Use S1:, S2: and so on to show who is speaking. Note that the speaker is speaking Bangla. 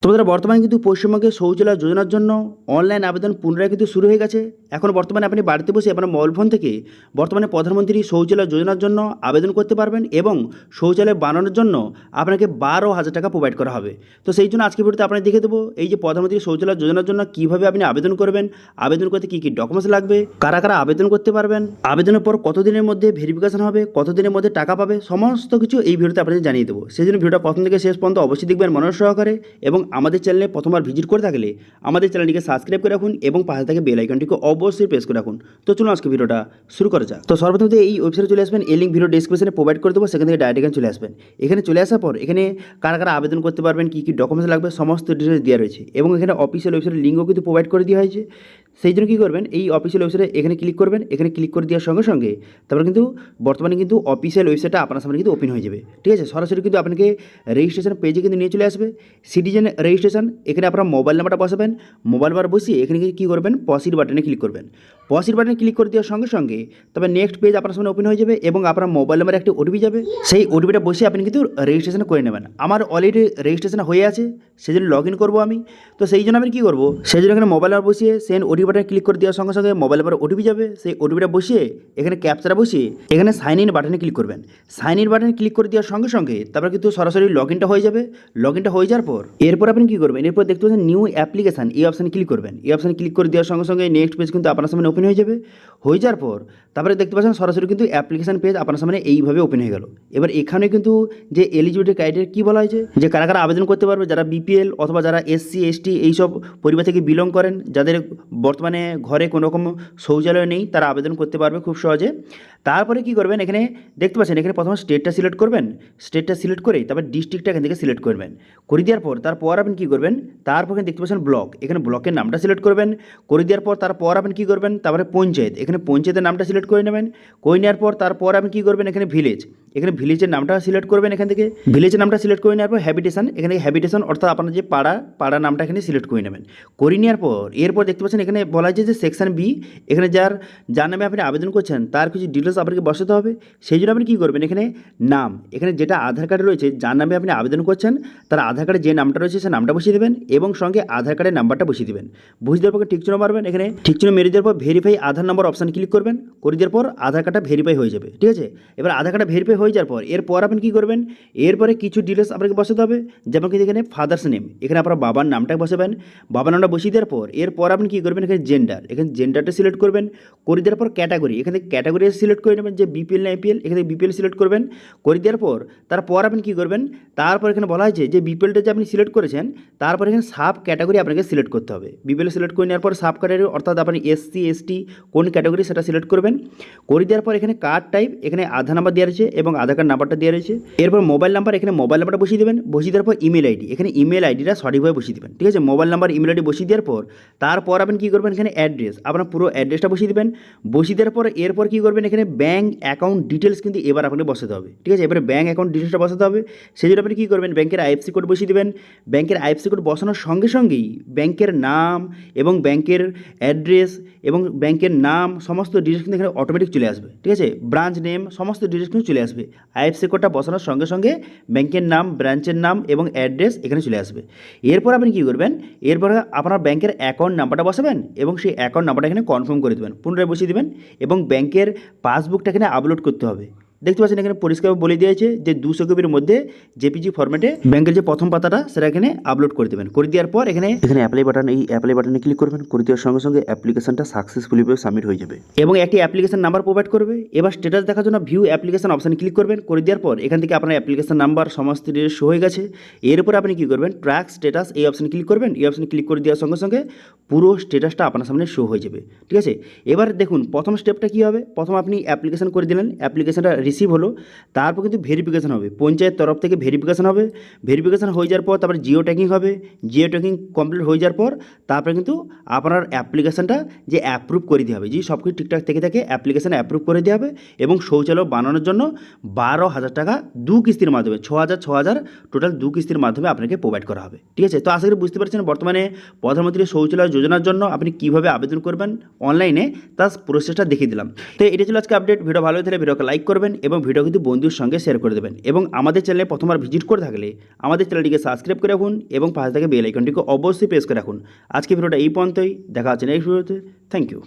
S1: তো বন্ধুরা বর্তমানে কিন্তু পশ্চিমবঙ্গে শৌচালয় যোজনার জন্য অনলাইন আবেদন পুনরায় কিন্তু শুরু হয়ে গেছে। এখন বর্তমানে আপনি বাড়িতে বসে আপনার মোবাইল ফোন থেকে বর্তমানে প্রধানমন্ত্রী শৌচালয় যোজনার জন্য আবেদন করতে পারবেন এবং শৌচালয় বানানোর জন্য আপনাকে 12,000 টাকা প্রোভাইড করা হবে। তো সেই জন্য আজকে ভিডিওতে আপনাকে দেখে দেবো এই যে প্রধানমন্ত্রী শৌচালয় যোজনার জন্য কীভাবে আপনি আবেদন করবেন, আবেদন করতে কী কী ডকুমেন্টস লাগবে, কারা কারা আবেদন করতে পারবেন, আবেদনের পর কতদিনের মধ্যে ভেরিফিকেশন হবে, কতদিনের মধ্যে টাকা পাবে, সমস্ত কিছু এই ভিডিওতে আপনাদের জানিয়ে দেবো। সেই জন্য ভিডিওটা প্রথম থেকে শেষ পর্যন্ত অবশ্যই দেখবেন মনোযোগ সহকারে এবং আমাদের চ্যানেলে প্রথমবার ভিজিট করে থাকলে আমাদের চ্যানেলটিকে সাবস্ক্রাইব করে রাখুন এবং পাশে থাকা বেল আইকনটিকে অবশ্যই প্রেস করে রাখুন। তো চলুন আজকে ভিডিওটা শুরু করা যাক। তো সর্বপ্রথম এই ওয়েবসাইটে চলে আসবেন, এই লিঙ্ক ভিডিও ডেসক্রিপশনে প্রোভাইড করে দেবো, সেখান থেকে ডাইরেক্ট এখানে চলে আসবেন। এখানে চলে আসার পর এখানে কারা কারা আবেদন করতে পারবেন, কী কী ডকুমেন্টস লাগবে সমস্ত ডিটেলস দেওয়া রয়েছে এবং এখানে অফিসিয়াল ওয়েবসাইটের লিঙ্কও কিন্তু প্রোভাইড করে দেওয়া হয়েছে। সেই জন্য কী করবেন, এই অফিসিয়াল ওয়েবসাইটে এখানে ক্লিক করবেন। এখানে ক্লিক করে দেওয়ার সঙ্গে সঙ্গে তারপর কিন্তু বর্তমানে কিন্তু অফিসিয়াল ওয়েবসাইটটা আপনার সামনে কিন্তু ওপেন হয়ে যাবে। ঠিক আছে, সরাসরি কিন্তু আপনাকে রেজিস্ট্রেশন পেজে কিন্তু নিয়ে চলে আসবে। সিটিজেন রেজিস্ট্রেশন, এখানে আপনার মোবাইল নাম্বারটা বসাবেন। মোবাইল নাম্বার বসিয়ে এখানে কী করবেন, পসিড বাটনে ক্লিক করবেন। পসিড বাটনে ক্লিক করে দেওয়ার সঙ্গে সঙ্গে তবে নেক্সট পেজ আপনার সামনে ওপেন হয়ে যাবে এবং আপনার মোবাইল নাম্বারে একটি ওটিপি যাবে। সেই ওটিপিটা বসিয়ে আপনি কিন্তু রেজিস্ট্রেশন করে নেবেন। আমার অলরেডি রেজিস্ট্রেশন হয়ে আছে, সেই জন্য লগ ইন করবো আমি। তো সেই জন্য আমি কী করবো, সেই জন্য এখানে মোবাইল নাম্বার বসিয়ে সেন্ড ওটিপি বাটনে ক্লিক করে দেওয়ার সঙ্গে সঙ্গে মোবাইল নাম্বার ওটিপি যাবে। সেই ওটিপিটা বসিয়ে এখানে ক্যাপচাটা বসিয়ে এখানে সাইন ইন বাটনে ক্লিক করবেন। সাইন ইন বাটনে ক্লিক করে দেওয়ার সঙ্গে সঙ্গে তারপর কিন্তু সরাসরি লগ ইনটা হয়ে যাবে। লগ ইনটা হয়ে যাওয়ার পর এরপর আপনি কী করবেন, এরপর দেখতে পাচ্ছেন নিউ অ্যাপ্লিকেশান, এই অপশানে ক্লিক করবেন। এই অপশানে ক্লিক করে দেওয়ার সঙ্গে সঙ্গে নেক্সট পেজ কিন্তু আপনার সামনে ওপেন হয়ে যাবে। হয়ে যাওয়ার পর তারপরে দেখতে পাচ্ছেন সরাসরি কিন্তু অ্যাপ্লিকেশান পেজ আপনার সামনে এইভাবে ওপেন হয়ে গেল। এবার এখানে কিন্তু যে এলিজিবিলিটি ক্রাইটেরিয়া কী বলা হয়েছে, যে কারা কারা আবেদন করতে পারবে, যারা বিপিএল অথবা যারা এসসি এসটি এইসব পরিবার থেকে বিলং করেন, যাদের বর্তমানে ঘরে কোনো রকম শৌচালয় নেই, তারা আবেদন করতে পারবে খুব সহজে। তারপরে কি করবেন, এখানে দেখতে পাচ্ছেন এখানে প্রথমে স্টেটটা সিলেক্ট করবেন। স্টেটটা সিলেক্ট করে তারপর ডিস্ট্রিক্টটা এখান থেকে সিলেক্ট করবেন। করে দেওয়ার পর তারপর আপনি কী করবেন, তারপর এখানে দেখতে পাচ্ছেন ব্লক, এখানে ব্লকের নামটা সিলেক্ট করবেন। করে দেওয়ার পর তারপর আপনি কী করবেন, তারপরে পঞ্চায়েত, এখানে পঞ্চায়েতের নামটা সিলেক্ট করে নেবেন। করে নেওয়ার পর তারপর আপনি কী করবেন, এখানে ভিলেজ, এখানে ভিলেজের নামটা সিলেক্ট করবেন। এখান থেকে ভিলেজের নামটা সিলেক্ট করে নেওয়ার পর হ্যাবিটেশন, এখানে হ্যাবিটেশন অর্থাৎ আপনার যে পাড়া নামটা এখানে সিলেক্ট করে নেবেন। করে নেওয়ার পর এরপর দেখতে পাচ্ছেন এখানে বলা হয়েছে যে সেকশন বি, এখানে যার নামে আপনি আবেদন করছেন তার কিছু ডিটেলস আপনাকে বসাতে হবে। সেই জন্য আপনি কী করবেন, এখানে নাম, এখানে যেটা আধার কার্ডে রয়েছে যার নামে আপনি আবেদন করছেন তার আধার কার্ডে যে নামটা রয়েছে সে নামটা বসিয়ে দেবেন এবং সঙ্গে আধার কার্ডের নাম্বারটা বসিয়ে দেবেন। বসিয়ে দেওয়ার পর ঠিক চিহ্ন মারবেন। এখানে ঠিক চিহ্ন মেরে দেওয়ার পর ভেরিফাই আধার নাম্বার অপশান ক্লিক করবেন। করে দেওয়ার পর আধার কার্ডটা ভেরিফাই হয়ে যাবে। ঠিক আছে, এবার আধার কার্ডটা ভেরিফাই হয়ে যাওয়ার পর এরপর আপনি কী করবেন, এরপরে কিছু ডিটেলস আপনাকে বসাতে হবে। যেমন কি এখানে ফাদার্স নেম, এখানে আপনার বাবার নামটা বসাবেন। বাবার নামটা বসিয়ে দেওয়ার পর এরপর আপনি কী করবেন, এখানে জেন্ডার, এখানে জেন্ডারটা সিলেক্ট করবেন। করে দেওয়ার পর ক্যাটাগরি, এখানে ক্যাটাগরি সিলেক্ট করে নেবেন যে বিপিএল না এপিএল, এখানে বিপিএল সিলেক্ট করবেন। করে দেওয়ার পর তারপর আপনি কী করবেন, তারপর এখানে বলা হয়েছে যে বিপিএলটা যে আপনি সিলেক্ট করেছেন তারপর এখানে সাব ক্যাটাগরি আপনাকে সিলেক্ট করতে হবে। বিপিএল সিলেক্ট করে নেওয়ার পর সাব ক্যাটাগরি অর্থাৎ আপনি এসসি এসটি কোন ক্যাটাগরি সেটা সিলেক্ট করবেন। করে দেওয়ার পর এখানে কার্ড টাইপ, এখানে আধার নাম্বার দেওয়া রয়েছে এবং আধার কার্ড নাম্বারটা দেওয়া রয়েছে। এরপর মোবাইল নাম্বার, এখানে মোবাইল নাম্বারটা বসিয়ে দেবেন। বসিয়ে দেওয়ার পর ইমেল আইডি, এখানে ইমেল আইডিটা সঠিকভাবে বসিয়ে দেবেন। ঠিক আছে, মোবাইল নাম্বার ইমেল আইডি বসিয়ে দেওয়ার পর তারপর আপনি কী করবেন, এখানে অ্যাড্রেস, আপনার পুরো অ্যাড্রেসটা বসিয়ে দেবেন। বসিয়ে দেওয়ার পর এরপর কী করবেন, এখানে ব্যাঙ্ক অ্যাকাউন্ট ডিটেলস কিন্তু এবার আপনাকে বসাতে হবে। ঠিক আছে, এবারে ব্যাঙ্ক অ্যাকাউন্ট ডিটেলসটা বসাতে হবে। সেই জন্য আপনি কী করবেন, ব্যাঙ্কের আইএফসি কোড বসিয়ে দেবেন। ব্যাঙ্কের আইএফসি কোড বসানোর সঙ্গে সঙ্গেই ব্যাঙ্কের নাম এবং ব্যাঙ্কের অ্যাড্রেস এবং ব্যাঙ্কের নাম সমস্ত ডিটেলস কিন্তু এখানে অটোমেটিক চলে আসবে। ঠিক আছে, ব্রাঞ্চ নেম সমস্ত ডিটেলস কিন্তু চলে আসবে। আইএফসি কোডটা বসানোর সঙ্গে সঙ্গে ব্যাঙ্কের নাম, ব্রাঞ্চের নাম এবং অ্যাড্রেস এখানে চলে আসবে। এরপর আপনি কী করবেন, এরপর আপনার ব্যাঙ্কের অ্যাকাউন্ট নাম্বারটা বসাবেন এবং সেই অ্যাকাউন্ট নাম্বারটা এখানে কনফার্ম করে দেবেন, পুনরায় বসিয়ে দেবেন এবং ব্যাঙ্কের পাসবুকটা এখানে আপলোড করতে হবে। দেখতে পাচ্ছেন এখানে পরিষ্কার বলে দিয়েছে যে 200 কপির মধ্যে জেপিজি ফরম্যাটে ব্যাংকের যে প্রথম পাতাটা সেটা এখানে আপলোড করে দেবেন। করে দেওয়ার পর এখানে অ্যাপ্লাই বাটন, এই অ্যাপ্লাই বাটনে ক্লিক করবেন। করে দেওয়ার সঙ্গে সঙ্গে অ্যাপ্লিকেশনটা সাকসেসফুলি সাবমিট হয়ে যাবে এবং একটি অ্যাপ্লিকেশন নাম্বার প্রোভাইড করবে। এবার স্ট্যাটাস দেখার জন্য ভিউ অ্যাপ্লিকেশন অপশানে ক্লিক করবেন। করে দেওয়ার পর এখান থেকে আপনার অ্যাপ্লিকেশন নাম্বার সমস্ত ডিটেলস শো হয়ে গেছে। এরপর আপনি কী করবেন, ট্র্যাক স্ট্যাটাস এই অপশানে ক্লিক করবেন। এই অপশানে ক্লিক করে দেওয়ার সঙ্গে সঙ্গে পুরো স্ট্যাটাসটা আপনার সামনে শো হয়ে যাবে। ঠিক আছে, এবার দেখুন প্রথম স্টেপটা কী হবে। প্রথম আপনি অ্যাপ্লিকেশন করে দিলেন, অ্যাপ্লিকেশনটা রিসিভ হলো। তারপর কিন্তু ভেরিফিকেশন হবে, পঞ্চায়েত তরফ থেকে ভেরিফিকেশন হবে। ভেরিফিকেশন হয়ে যাওয়ার পর তারপরে জিও ট্যাগিং হবে। জিও ট্যাগিং কমপ্লিট হয়ে যাওয়ার পর তারপরে কিন্তু আপনার অ্যাপ্লিকেশনটা যে অ্যাপ্রুভ করে দেওয়া হবে, যে সব কিছু ঠিকঠাক থেকে থাকে অ্যাপ্লিকেশন অ্যাপ্রুভ করে দেওয়া হবে এবং শৌচালয় বানানোর জন্য 12,000 টাকা 2 কিস্তির মাধ্যমে 6,000 টোটাল 2 কিস্তির মাধ্যমে আপনাকে প্রোভাইড করা হবে। ঠিক আছে, তো আশা করি বুঝতে পারছেন বর্তমানে প্রধানমন্ত্রী শৌচালয় যোজনার জন্য আপনি কীভাবে আবেদন করবেন অনলাইনে তার প্রসেসটা দেখিয়ে দিলাম। তো এটা ছিল আজকে আপডেট। ভিডিও ভালো হয়ে থাকলে ভিডিওকে লাইক করবেন এবং ভিডিও কিন্তু বন্ধুর সঙ্গে শেয়ার করে দেবেন এবং আমাদের চ্যানেলে প্রথমবার ভিজিট করে থাকলে আমাদের চ্যানেলটিকে সাবস্ক্রাইব করে রাখুন এবং পাশে থাকা বেল আইকনটিকে অবশ্যই প্রেস করে রাখুন। আজকে ভিডিওটা এই পর্যন্তই, দেখা হচ্ছে নেক্সট ভিডিওতে। Thank you.